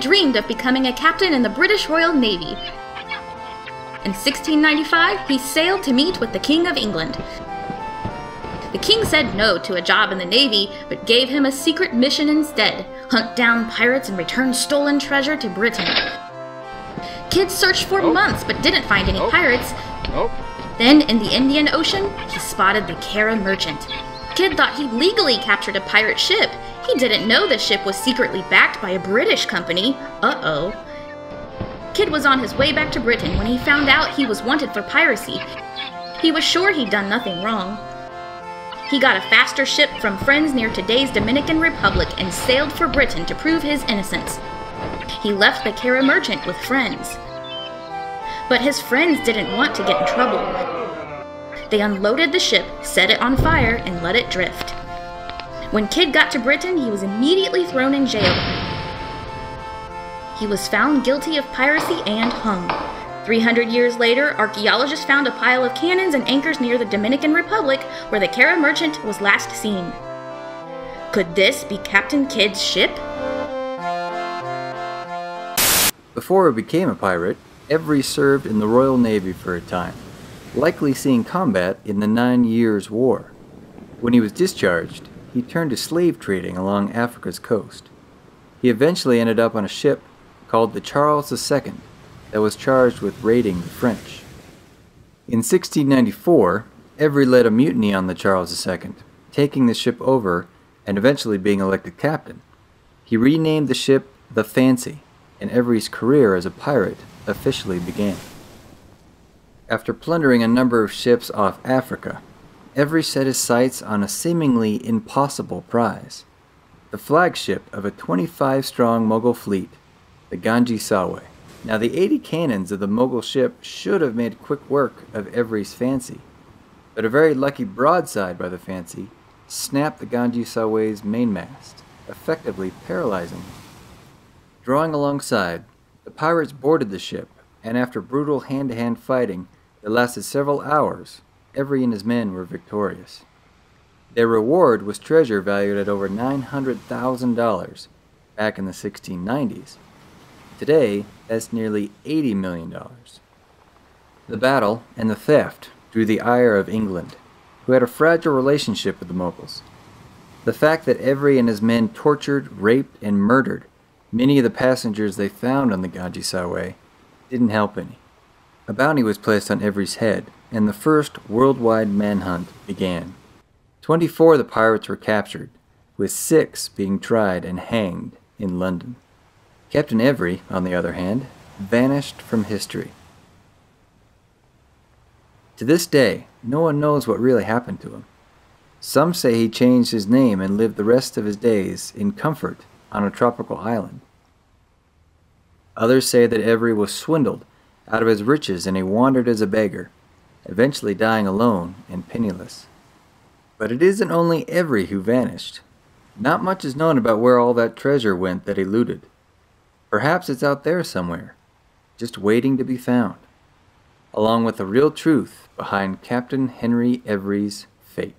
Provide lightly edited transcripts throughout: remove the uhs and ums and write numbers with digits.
dreamed of becoming a captain in the British Royal Navy. In 1695, he sailed to meet with the King of England. The king said no to a job in the Navy, but gave him a secret mission instead: hunt down pirates and return stolen treasure to Britain. Kidd searched for months, but didn't find any pirates. Then, in the Indian Ocean, he spotted the Kara merchant. Kidd thought he'd legally captured a pirate ship. He didn't know the ship was secretly backed by a British company. Uh-oh. Kidd was on his way back to Britain when he found out he was wanted for piracy. He was sure he'd done nothing wrong. He got a faster ship from friends near today's Dominican Republic and sailed for Britain to prove his innocence. He left the Kara merchant with friends. But his friends didn't want to get in trouble. They unloaded the ship, set it on fire, and let it drift. When Kidd got to Britain, he was immediately thrown in jail. He was found guilty of piracy and hung. 300 years later, archaeologists found a pile of cannons and anchors near the Dominican Republic where the Kara merchant was last seen. Could this be Captain Kidd's ship? Before he became a pirate, Every served in the Royal Navy for a time, likely seeing combat in the 9 Years' War. When he was discharged, he turned to slave trading along Africa's coast. He eventually ended up on a ship called the Charles II that was charged with raiding the French. In 1694, Every led a mutiny on the Charles II, taking the ship over and eventually being elected captain. He renamed the ship the Fancy, and Every's career as a pirate officially began. After plundering a number of ships off Africa, Every set his sights on a seemingly impossible prize: the flagship of a 25-strong Mughal fleet, the Ganji Sawai. Now, the 80 cannons of the Mughal ship should have made quick work of Every's Fancy, but a very lucky broadside by the Fancy snapped the Ganji Sawai's mainmast, effectively paralyzing him. Drawing alongside, the pirates boarded the ship, and after brutal hand-to-hand fighting that lasted several hours, Every and his men were victorious. Their reward was treasure valued at over $900,000 back in the 1690s. Today, that's nearly $80 million. The battle and the theft drew the ire of England, who had a fragile relationship with the Mughals. The fact that Every and his men tortured, raped, and murdered many of the passengers they found on the Ganji Sawai didn't help any. A bounty was placed on Every's head, and the first worldwide manhunt began. 24 of the pirates were captured, with 6 being tried and hanged in London. Captain Every, on the other hand, vanished from history. To this day, no one knows what really happened to him. Some say he changed his name and lived the rest of his days in comfort on a tropical island. Others say that Every was swindled out of his riches and he wandered as a beggar, eventually dying alone and penniless. But it isn't only Every who vanished. Not much is known about where all that treasure went that he looted. Perhaps it's out there somewhere, just waiting to be found, along with the real truth behind Captain Henry Every's fate.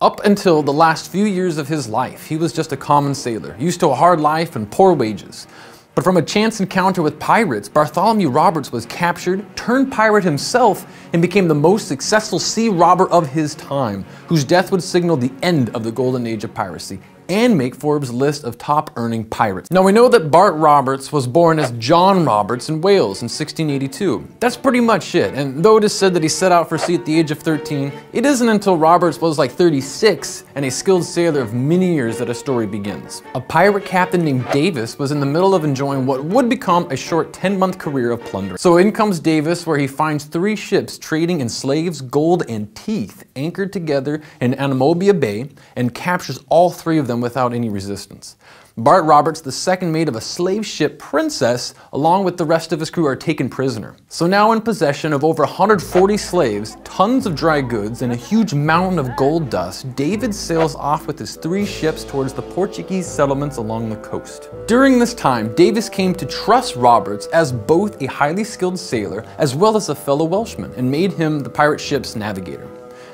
Up until the last few years of his life, he was just a common sailor, used to a hard life and poor wages. But from a chance encounter with pirates, Bartholomew Roberts was captured, turned pirate himself, and became the most successful sea robber of his time, whose death would signal the end of the golden age of piracy and make Forbes' list of top-earning pirates. Now, we know that Bart Roberts was born as John Roberts in Wales in 1682. That's pretty much it, and though it is said that he set out for sea at the age of 13, it isn't until Roberts was like 36 and a skilled sailor of many years that a story begins. A pirate captain named Davis was in the middle of enjoying what would become a short 10-month career of plundering. So in comes Davis, where he finds 3 ships trading in slaves, gold, and teeth anchored together in Anamobia Bay and captures all 3 of them without any resistance. Bart Roberts, the second mate of a slave ship Princess, along with the rest of his crew, are taken prisoner. So now in possession of over 140 slaves, tons of dry goods, and a huge mountain of gold dust, David sails off with his 3 ships towards the Portuguese settlements along the coast. During this time, Davis came to trust Roberts as both a highly skilled sailor as well as a fellow Welshman, and made him the pirate ship's navigator.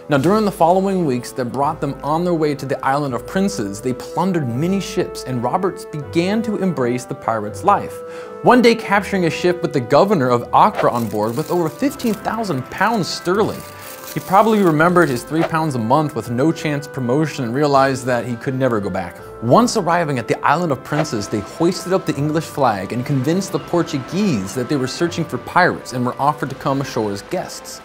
Now, during the following weeks that brought them on their way to the island of Princes, they plundered many ships, and Roberts began to embrace the pirate's life. One day capturing a ship with the governor of Accra on board with over 15,000 pounds sterling. He probably remembered his £3 a month with no chance of promotion and realized that he could never go back. Once arriving at the island of Princes, they hoisted up the English flag and convinced the Portuguese that they were searching for pirates and were offered to come ashore as guests.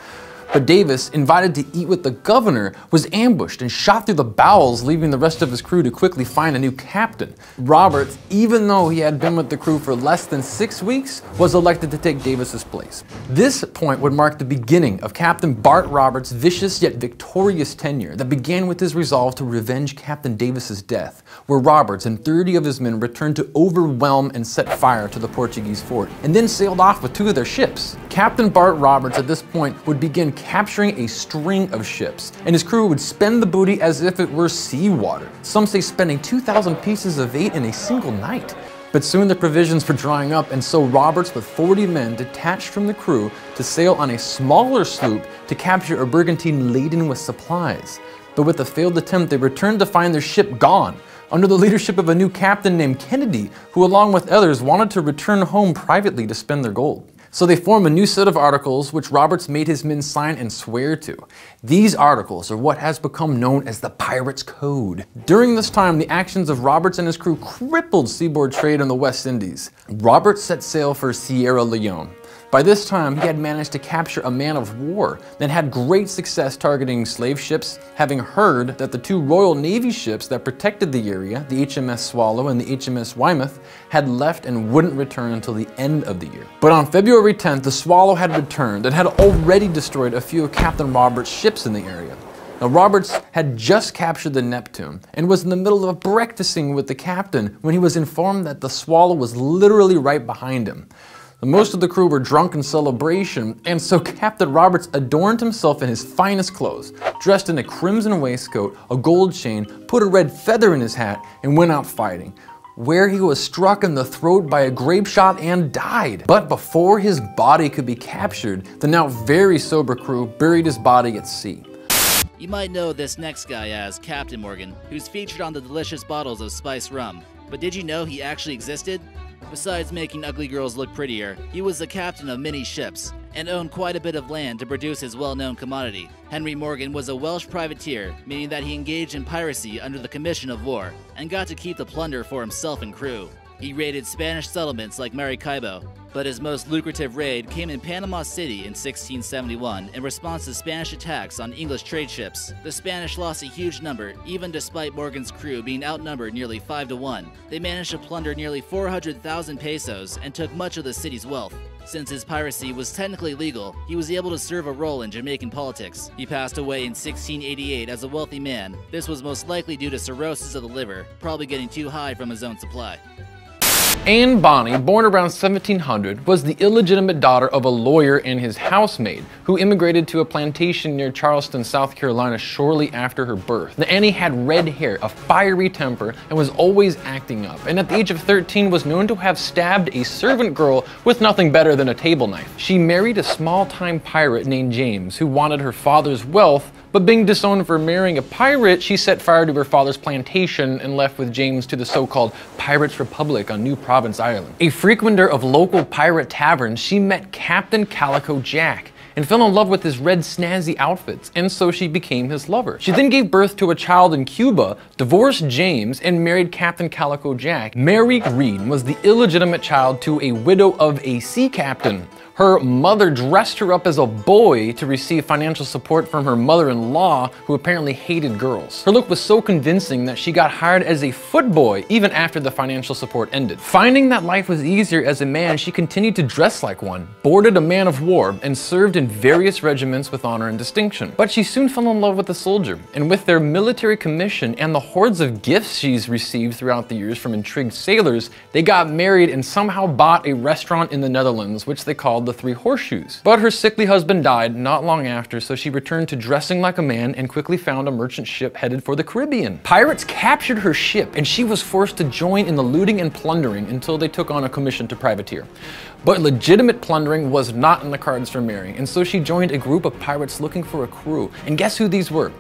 But Davis, invited to eat with the governor, was ambushed and shot through the bowels, leaving the rest of his crew to quickly find a new captain. Roberts, even though he had been with the crew for less than 6 weeks, was elected to take Davis's place. This point would mark the beginning of Captain Bart Roberts' vicious yet victorious tenure that began with his resolve to revenge Captain Davis's death, where Roberts and 30 of his men returned to overwhelm and set fire to the Portuguese fort, and then sailed off with 2 of their ships. Captain Bart Roberts at this point would begin capturing a string of ships, and his crew would spend the booty as if it were seawater. Some say spending 2,000 pieces of eight in a single night. But soon the provisions were drying up, and so Roberts with 40 men detached from the crew to sail on a smaller sloop to capture a brigantine laden with supplies. But with a failed attempt, they returned to find their ship gone, under the leadership of a new captain named Kennedy, who along with others wanted to return home privately to spend their gold. So they form a new set of articles which Roberts made his men sign and swear to. These articles are what has become known as the Pirates' Code. During this time, the actions of Roberts and his crew crippled seaboard trade in the West Indies. Roberts set sail for Sierra Leone. By this time, he had managed to capture a man of war and had great success targeting slave ships, having heard that the 2 Royal Navy ships that protected the area, the HMS Swallow and the HMS Weymouth, had left and wouldn't return until the end of the year. But on February 10th, the Swallow had returned and had already destroyed a few of Captain Roberts' ships in the area. Now, Roberts had just captured the Neptune and was in the middle of breakfasting with the captain when he was informed that the Swallow was literally right behind him. Most of the crew were drunk in celebration, and so Captain Roberts adorned himself in his finest clothes, dressed in a crimson waistcoat, a gold chain, put a red feather in his hat, and went out fighting, where he was struck in the throat by a grape shot and died. But before his body could be captured, the now very sober crew buried his body at sea. You might know this next guy as Captain Morgan, who's featured on the delicious bottles of spiced rum. But did you know he actually existed? Besides making ugly girls look prettier, he was the captain of many ships and owned quite a bit of land to produce his well-known commodity. Henry Morgan was a Welsh privateer, meaning that he engaged in piracy under the commission of war and got to keep the plunder for himself and crew. He raided Spanish settlements like Maracaibo, but his most lucrative raid came in Panama City in 1671 in response to Spanish attacks on English trade ships. The Spanish lost a huge number, even despite Morgan's crew being outnumbered nearly 5 to 1. They managed to plunder nearly 400,000 pesos and took much of the city's wealth. Since his piracy was technically legal, he was able to serve a role in Jamaican politics. He passed away in 1688 as a wealthy man. This was most likely due to cirrhosis of the liver, probably getting too high from his own supply. Bonny, born around 1700, was the illegitimate daughter of a lawyer and his housemaid, who immigrated to a plantation near Charleston, South Carolina shortly after her birth. Now, Annie had red hair, a fiery temper, and was always acting up, and at the age of 13 was known to have stabbed a servant girl with nothing better than a table knife. She married a small-time pirate named James, who wanted her father's wealth, but being disowned for marrying a pirate, she set fire to her father's plantation and left with James to the so-called Pirates' Republic on New Providence Island. A frequenter of local pirate taverns, she met Captain Calico Jack and fell in love with his red snazzy outfits, and so she became his lover. She then gave birth to a child in Cuba, divorced James, and married Captain Calico Jack. Mary Green was the illegitimate child to a widow of a sea captain. Her mother dressed her up as a boy to receive financial support from her mother-in-law, who apparently hated girls. Her look was so convincing that she got hired as a footboy even after the financial support ended. Finding that life was easier as a man, she continued to dress like one, boarded a man of war, and served in various regiments with honor and distinction. But she soon fell in love with a soldier, and with their military commission and the hordes of gifts she's received throughout the years from intrigued sailors, they got married and somehow bought a restaurant in the Netherlands, which they called the Three Horseshoes. But her sickly husband died not long after, so she returned to dressing like a man and quickly found a merchant ship headed for the Caribbean. Pirates captured her ship, and she was forced to join in the looting and plundering until they took on a commission to privateer. But legitimate plundering was not in the cards for Mary, and so she joined a group of pirates looking for a crew. And guess who these were?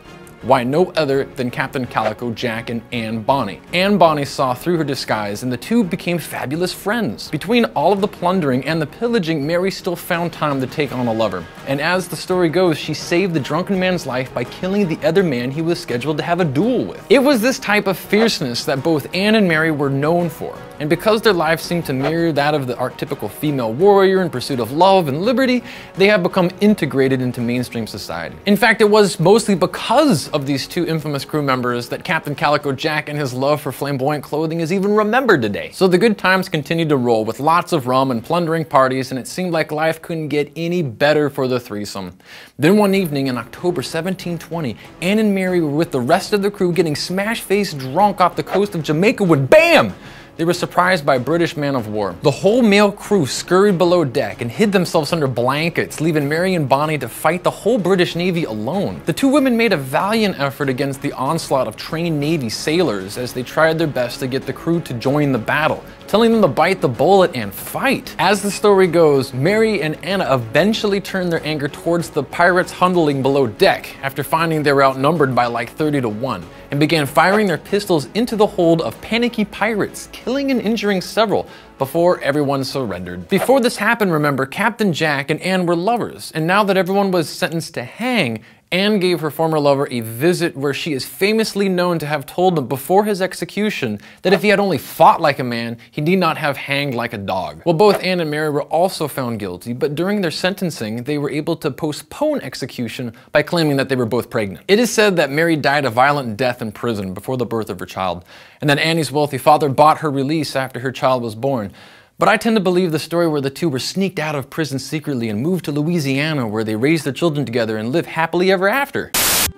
Why, no other than Captain Calico, Jack, and Anne Bonny. Anne Bonny saw through her disguise, and the two became fabulous friends. Between all of the plundering and the pillaging, Mary still found time to take on a lover. And as the story goes, she saved the drunken man's life by killing the other man he was scheduled to have a duel with. It was this type of fierceness that both Anne and Mary were known for. And because their lives seemed to mirror that of the archetypical female warrior in pursuit of love and liberty, they have become integrated into mainstream society. In fact, it was mostly because of these two infamous crew members that Captain Calico Jack and his love for flamboyant clothing is even remembered today. So the good times continued to roll with lots of rum and plundering parties, and it seemed like life couldn't get any better for the threesome. Then one evening in October 1720, Anne and Mary were with the rest of the crew getting smash-faced drunk off the coast of Jamaica when BAM! They were surprised by a British man of war. The whole male crew scurried below deck and hid themselves under blankets, leaving Mary and Bonny to fight the whole British Navy alone. The two women made a valiant effort against the onslaught of trained Navy sailors as they tried their best to get the crew to join the battle, telling them to bite the bullet and fight. As the story goes, Mary and Anna eventually turned their anger towards the pirates huddling below deck after finding they were outnumbered by like 30 to 1, and began firing their pistols into the hold of panicky pirates, killing and injuring several before everyone surrendered. Before this happened, remember, Captain Jack and Anne were lovers, and now that everyone was sentenced to hang, Anne gave her former lover a visit where she is famously known to have told him before his execution that if he had only fought like a man, he need not have hanged like a dog. Well, both Anne and Mary were also found guilty, but during their sentencing, they were able to postpone execution by claiming that they were both pregnant. It is said that Mary died a violent death in prison before the birth of her child, and that Annie's wealthy father bought her release after her child was born. But I tend to believe the story where the two were sneaked out of prison secretly and moved to Louisiana, where they raised their children together and lived happily ever after.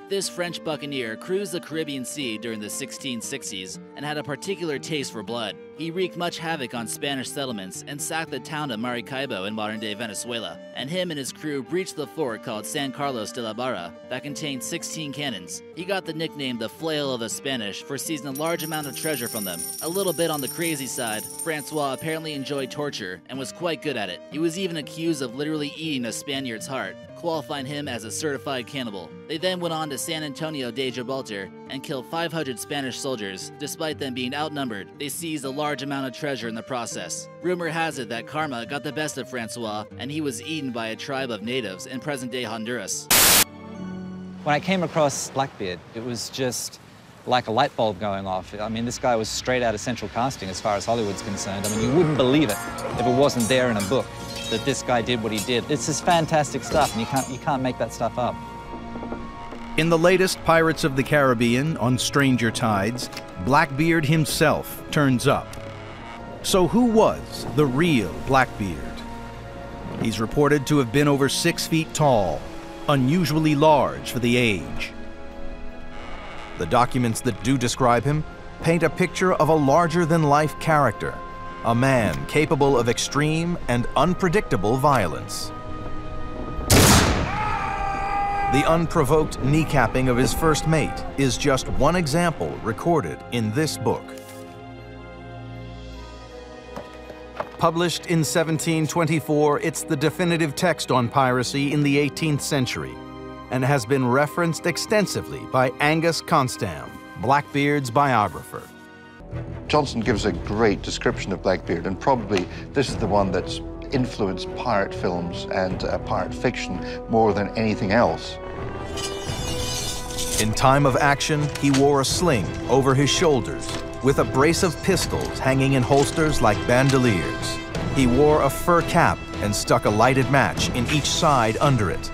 This French buccaneer cruised the Caribbean Sea during the 1660s and had a particular taste for blood. He wreaked much havoc on Spanish settlements and sacked the town of Maracaibo in modern-day Venezuela. And him and his crew breached the fort called San Carlos de la Barra that contained 16 cannons. He got the nickname the Flail of the Spanish for seizing a large amount of treasure from them. A little bit on the crazy side, Francois apparently enjoyed torture and was quite good at it. He was even accused of literally eating a Spaniard's heart, qualifying him as a certified cannibal. They then went on to San Antonio de Gibraltar and killed 500 Spanish soldiers. Despite them being outnumbered, they seized a large amount of treasure in the process. Rumor has it that karma got the best of Francois and he was eaten by a tribe of natives in present-day Honduras. When I came across Blackbeard, it was just like a light bulb going off. I mean, this guy was straight out of central casting as far as Hollywood's concerned. I mean, you wouldn't believe it if it wasn't there in a book that this guy did what he did. It's just fantastic stuff, and you can't make that stuff up. In the latest Pirates of the Caribbean on Stranger Tides, Blackbeard himself turns up. So who was the real Blackbeard? He's reported to have been over 6 feet tall, unusually large for the age. The documents that do describe him paint a picture of a larger-than-life character, a man capable of extreme and unpredictable violence. The unprovoked kneecapping of his first mate is just one example recorded in this book. Published in 1724, it's the definitive text on piracy in the 18th century and has been referenced extensively by Angus Constam, Blackbeard's biographer. Johnson gives a great description of Blackbeard, and probably this is the one that's influenced pirate films and pirate fiction more than anything else. In time of action, he wore a sling over his shoulders with a brace of pistols hanging in holsters like bandoliers. He wore a fur cap and stuck a lighted match in each side under it.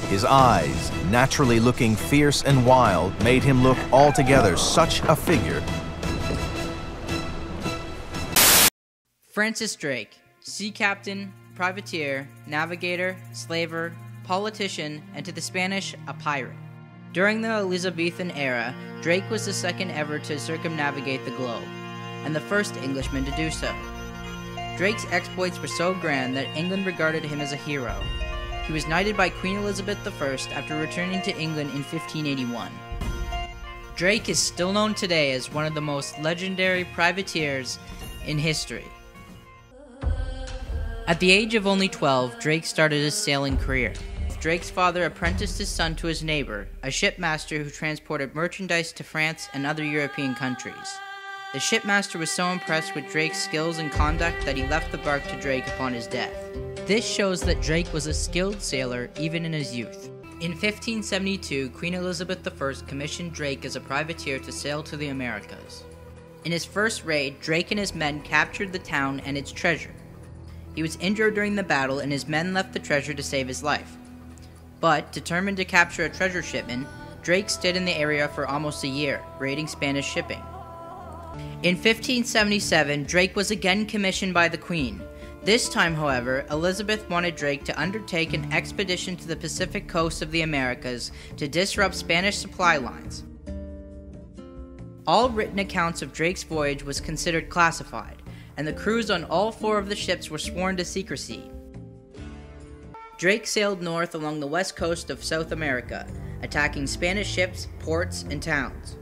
His eyes, naturally looking fierce and wild, made him look altogether such a figure. Francis Drake, sea captain, privateer, navigator, slaver, politician, and to the Spanish, a pirate. During the Elizabethan era, Drake was the second ever to circumnavigate the globe, and the first Englishman to do so. Drake's exploits were so grand that England regarded him as a hero. He was knighted by Queen Elizabeth I after returning to England in 1581. Drake is still known today as one of the most legendary privateers in history. At the age of only 12, Drake started his sailing career. Drake's father apprenticed his son to his neighbor, a shipmaster who transported merchandise to France and other European countries. The shipmaster was so impressed with Drake's skills and conduct that he left the bark to Drake upon his death. This shows that Drake was a skilled sailor even in his youth. In 1572, Queen Elizabeth I commissioned Drake as a privateer to sail to the Americas. In his first raid, Drake and his men captured the town and its treasure. He was injured during the battle and his men left the treasure to save his life. But, determined to capture a treasure shipment, Drake stayed in the area for almost a year, raiding Spanish shipping. In 1577, Drake was again commissioned by the Queen. This time, however, Elizabeth wanted Drake to undertake an expedition to the Pacific coast of the Americas to disrupt Spanish supply lines. All written accounts of Drake's voyage was considered classified, and the crews on all 4 of the ships were sworn to secrecy. Drake sailed north along the west coast of South America, attacking Spanish ships, ports, and towns.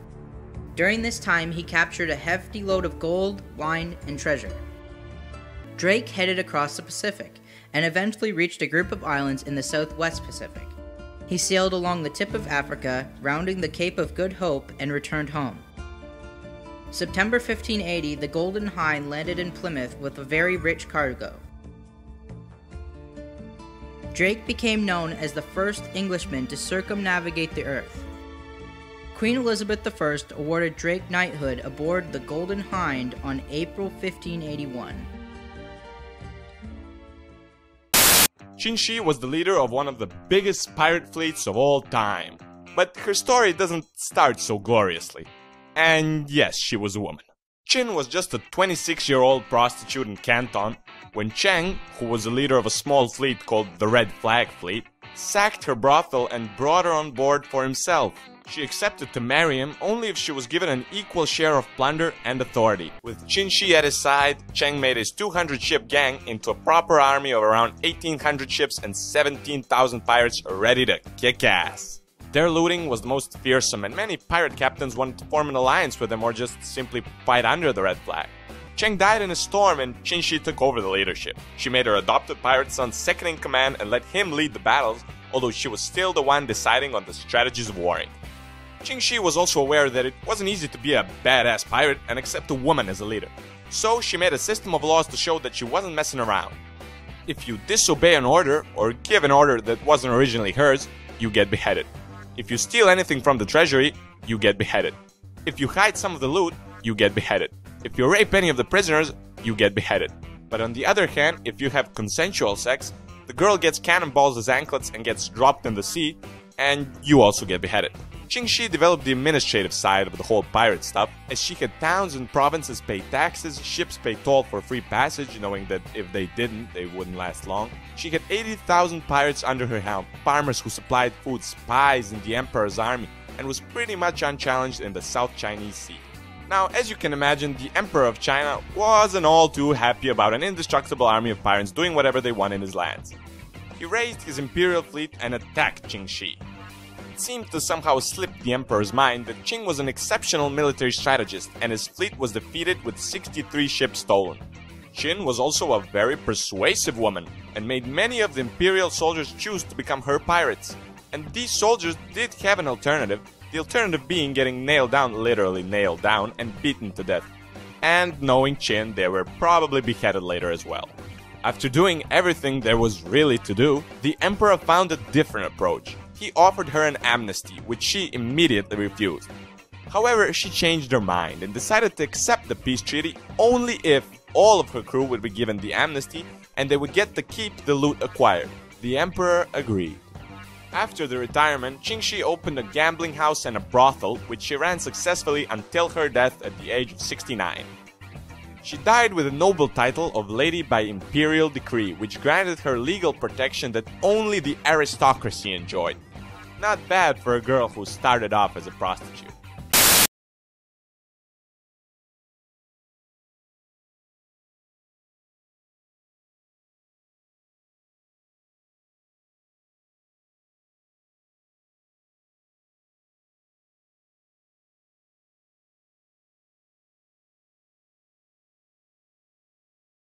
During this time, he captured a hefty load of gold, wine, and treasure. Drake headed across the Pacific, and eventually reached a group of islands in the southwest Pacific. He sailed along the tip of Africa, rounding the Cape of Good Hope, and returned home. September 1580, the Golden Hind landed in Plymouth with a very rich cargo. Drake became known as the first Englishman to circumnavigate the Earth. Queen Elizabeth I awarded Drake knighthood aboard the Golden Hind on April 1581. Ching was the leader of one of the biggest pirate fleets of all time. But her story doesn't start so gloriously. And yes, she was a woman. Ching was just a 26-year-old prostitute in Canton when Cheng, who was the leader of a small fleet called the Red Flag Fleet, sacked her brothel and brought her on board for himself. She accepted to marry him only if she was given an equal share of plunder and authority. With Ching at his side, Cheng made his 200-ship gang into a proper army of around 1,800 ships and 17,000 pirates ready to kick ass. Their looting was the most fearsome, and many pirate captains wanted to form an alliance with them or just simply fight under the red flag. Cheng died in a storm and Ching took over the leadership. She made her adopted pirate son second in command and let him lead the battles, although she was still the one deciding on the strategies of warring. Ching was also aware that it wasn't easy to be a badass pirate and accept a woman as a leader. So she made a system of laws to show that she wasn't messing around. If you disobey an order, or give an order that wasn't originally hers, you get beheaded. If you steal anything from the treasury, you get beheaded. If you hide some of the loot, you get beheaded. If you rape any of the prisoners, you get beheaded. But on the other hand, if you have consensual sex, the girl gets cannonballs as anklets and gets dropped in the sea, and you also get beheaded. Ching developed the administrative side of the whole pirate stuff, as she had towns and provinces pay taxes, ships pay toll for free passage, knowing that if they didn't, they wouldn't last long. She had 80,000 pirates under her helm, farmers who supplied food, spies in the Emperor's army, and was pretty much unchallenged in the South Chinese Sea. Now, as you can imagine, the Emperor of China wasn't all too happy about an indestructible army of pirates doing whatever they want in his lands. He raised his imperial fleet and attacked Ching. It seemed to somehow slip the Emperor's mind that Ching was an exceptional military strategist, and his fleet was defeated with 63 ships stolen. Ching was also a very persuasive woman, and made many of the imperial soldiers choose to become her pirates. And these soldiers did have an alternative, the alternative being getting nailed down, literally nailed down, and beaten to death. And knowing Ching, they were probably beheaded later as well. After doing everything there was really to do, the Emperor found a different approach. He offered her an amnesty, which she immediately refused. However, she changed her mind and decided to accept the peace treaty only if all of her crew would be given the amnesty and they would get to keep the loot acquired. The Emperor agreed. After the retirement, Ching opened a gambling house and a brothel, which she ran successfully until her death at the age of 69. She died with a noble title of Lady by Imperial Decree, which granted her legal protection that only the aristocracy enjoyed. Not bad for a girl who started off as a prostitute.